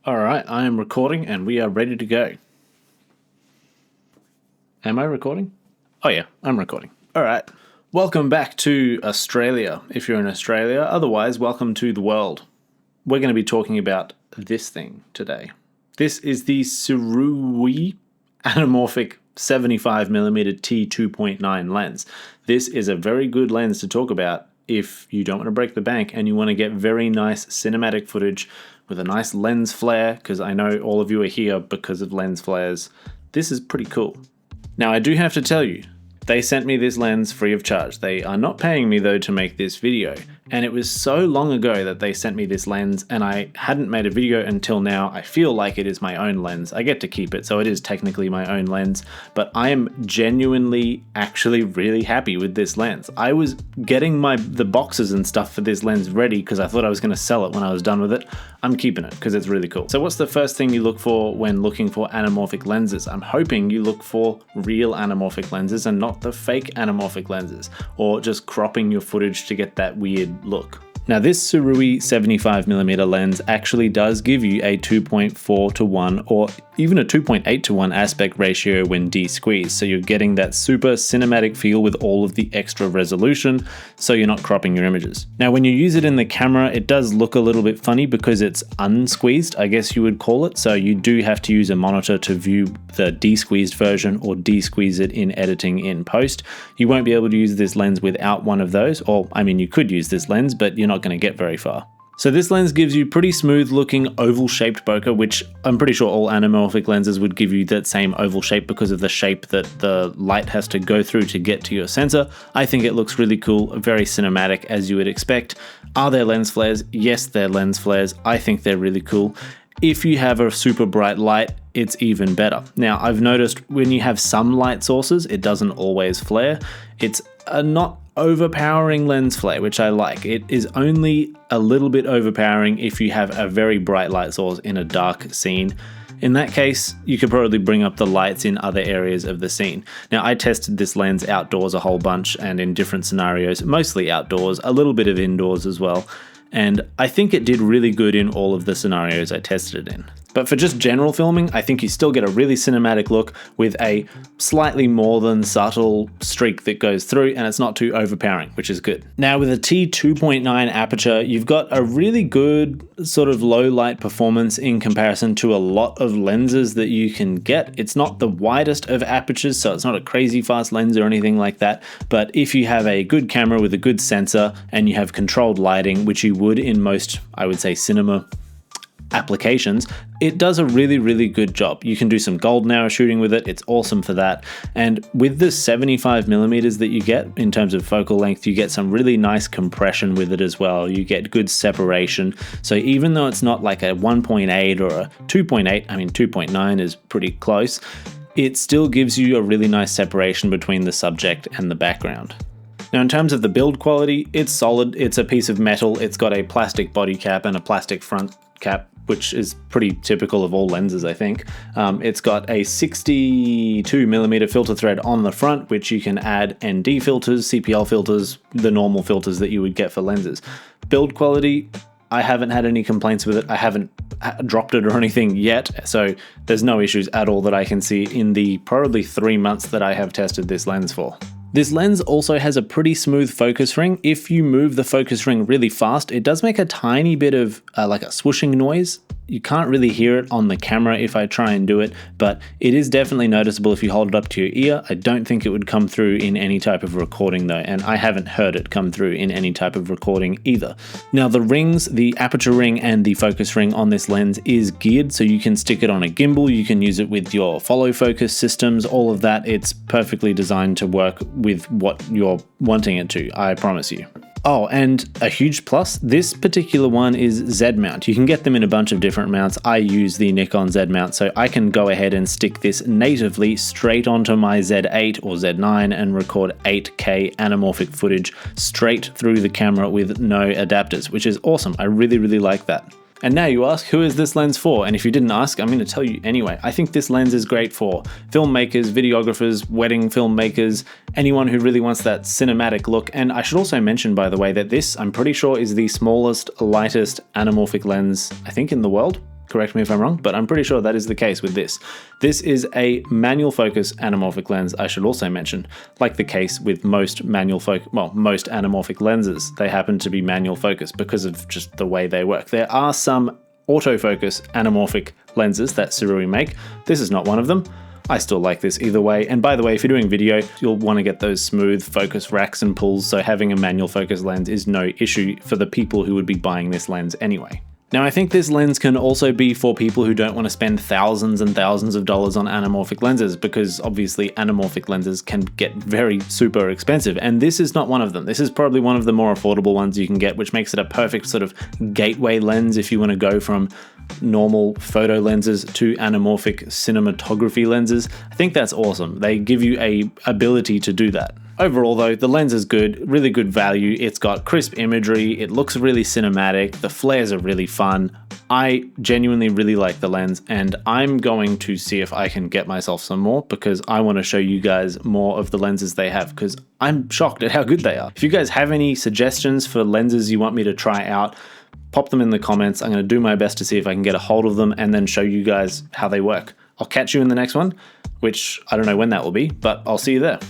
All right, I am recording and we are ready to go. Am I recording? Oh yeah, I'm recording. All right. Welcome back to Australia, if you're in Australia. Otherwise, welcome to the world. We're going to be talking about this thing today. This is the Sirui Anamorphic 75mm T2.9 lens. This is a very good lens to talk about if you don't want to break the bank and you want to get very nice cinematic footage with a nice lens flare, because I know all of you are here because of lens flares. This is pretty cool. Now, I do have to tell you, they sent me this lens free of charge. They are not paying me though to make this video. And it was so long ago that they sent me this lens and I hadn't made a video until now. I feel like it is my own lens. I get to keep it, so it is technically my own lens, but I am genuinely actually really happy with this lens. I was getting the boxes and stuff for this lens ready because I thought I was going to sell it when I was done with it. I'm keeping it because it's really cool. So what's the first thing you look for when looking for anamorphic lenses? I'm hoping you look for real anamorphic lenses and not the fake anamorphic lenses, or just cropping your footage to get that weird look. Now this Sirui 75mm lens actually does give you a 2.4:1 or even a 2.8:1 aspect ratio when de-squeezed, so you're getting that super cinematic feel with all of the extra resolution, so you're not cropping your images. Now when you use it in the camera, it does look a little bit funny because it's unsqueezed, I guess you would call it, so you do have to use a monitor to view the de-squeezed version or de-squeeze it in editing in post. You won't be able to use this lens without one of those, or I mean you could use this lens, but you're not going to get very far. So this lens gives you pretty smooth looking oval shaped bokeh, which I'm pretty sure all anamorphic lenses would give you that same oval shape because of the shape that the light has to go through to get to your sensor. I think it looks really cool, very cinematic as you would expect. Are there lens flares? Yes, they're lens flares. I think they're really cool. If you have a super bright light, it's even better. Now, I've noticed when you have some light sources, it doesn't always flare. It's a not overpowering lens flare, which I like. It is only a little bit overpowering if you have a very bright light source in a dark scene. In that case, you could probably bring up the lights in other areas of the scene. Now, I tested this lens outdoors a whole bunch and in different scenarios, mostly outdoors, a little bit of indoors as well. And I think it did really good in all of the scenarios I tested it in. But for just general filming, I think you still get a really cinematic look with a slightly more than subtle streak that goes through, and it's not too overpowering, which is good. Now with a T2.9 aperture, you've got a really good sort of low light performance in comparison to a lot of lenses that you can get. It's not the widest of apertures, so it's not a crazy fast lens or anything like that. But if you have a good camera with a good sensor and you have controlled lighting, which you would in most, I would say, cinema applications, it does a really, really good job. You can do some golden hour shooting with it. It's awesome for that. And with the 75mm that you get in terms of focal length, you get some really nice compression with it as well. You get good separation. So even though it's not like a 1.8 or a 2.8, I mean 2.9 is pretty close, it still gives you a really nice separation between the subject and the background. Now in terms of the build quality, it's solid. It's a piece of metal. It's got a plastic body cap and a plastic front cap, which is pretty typical of all lenses, I think. It's got a 62mm filter thread on the front, which you can add ND filters, CPL filters, the normal filters that you would get for lenses. Build quality, I haven't had any complaints with it. I haven't dropped it or anything yet, so there's no issues at all that I can see in the probably 3 months that I have tested this lens for. This lens also has a pretty smooth focus ring. If you move the focus ring really fast, it does make a tiny bit of like a swooshing noise. You can't really hear it on the camera if I try and do it, but it is definitely noticeable if you hold it up to your ear. I don't think it would come through in any type of recording though, and I haven't heard it come through in any type of recording either. Now the rings, the aperture ring and the focus ring on this lens is geared, so you can stick it on a gimbal, you can use it with your follow focus systems, all of that. It's perfectly designed to work with what you're wanting it to, I promise you. Oh, and a huge plus, this particular one is Z mount. You can get them in a bunch of different mounts. I use the Nikon Z mount, so I can go ahead and stick this natively straight onto my Z8 or Z9 and record 8K anamorphic footage straight through the camera with no adapters, which is awesome. I really, really like that. And now you ask, who is this lens for? And if you didn't ask, I'm going to tell you anyway. I think this lens is great for filmmakers, videographers, wedding filmmakers, anyone who really wants that cinematic look. And I should also mention, by the way, that this, I'm pretty sure, is the smallest, lightest anamorphic lens, I think, in the world. correct me if I'm wrong, but I'm pretty sure that is the case with this. This is a manual focus anamorphic lens, I should also mention, like the case with most most anamorphic lenses. They happen to be manual focus because of just the way they work. There are some autofocus anamorphic lenses that Sirui make. This is not one of them. I still like this either way. And by the way, if you're doing video, you'll want to get those smooth focus racks and pulls, so having a manual focus lens is no issue for the people who would be buying this lens anyway. Now, I think this lens can also be for people who don't want to spend thousands and thousands of dollars on anamorphic lenses, because obviously anamorphic lenses can get very super expensive, and this is not one of them. This is probably one of the more affordable ones you can get, which makes it a perfect sort of gateway lens if you want to go from normal photo lenses to anamorphic cinematography lenses. I think that's awesome. They give you a ability to do that. Overall though, the lens is good, really good value. It's got crisp imagery, it looks really cinematic, the flares are really fun. I genuinely really like the lens, and I'm going to see if I can get myself some more, because I want to show you guys more of the lenses they have, because I'm shocked at how good they are. If you guys have any suggestions for lenses you want me to try out, pop them in the comments. I'm going to do my best to see if I can get a hold of them and then show you guys how they work. I'll catch you in the next one, which I don't know when that will be, but I'll see you there.